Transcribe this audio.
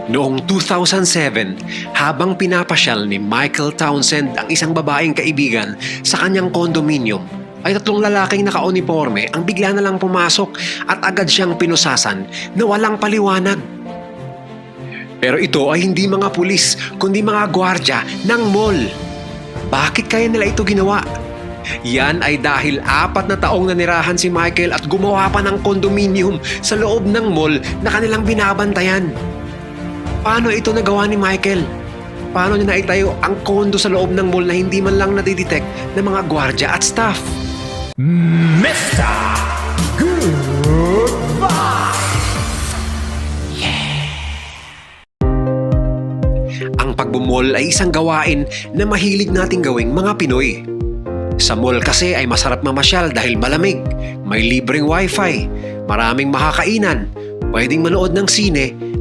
Noong 2007, habang pinapasyal ni Michael Townsend ang isang babaeng kaibigan sa kanyang condominium, ay tatlong lalaking naka-uniforme ang bigla na lang pumasok at agad siyang pinusasan na walang paliwanag. Pero ito ay hindi mga pulis, kundi mga gwardya ng mall. Bakit kaya nila ito ginawa? Yan ay dahil 4 na taong nanirahan si Michael at gumawa pa ng condominium sa loob ng mall na kanilang binabantayan. Paano ito nagawa ni Michael? Paano niya naitayo ang kondo sa loob ng mall na hindi man lang nadidetect ng mga gwardya at staff? Mr. Goodbye! Ang pagbumall ay isang gawain na mahilig nating gawing mga Pinoy. Sa mall kasi ay masarap mamasyal dahil malamig, may libreng wifi, maraming makakainan, pwedeng manood ng sine,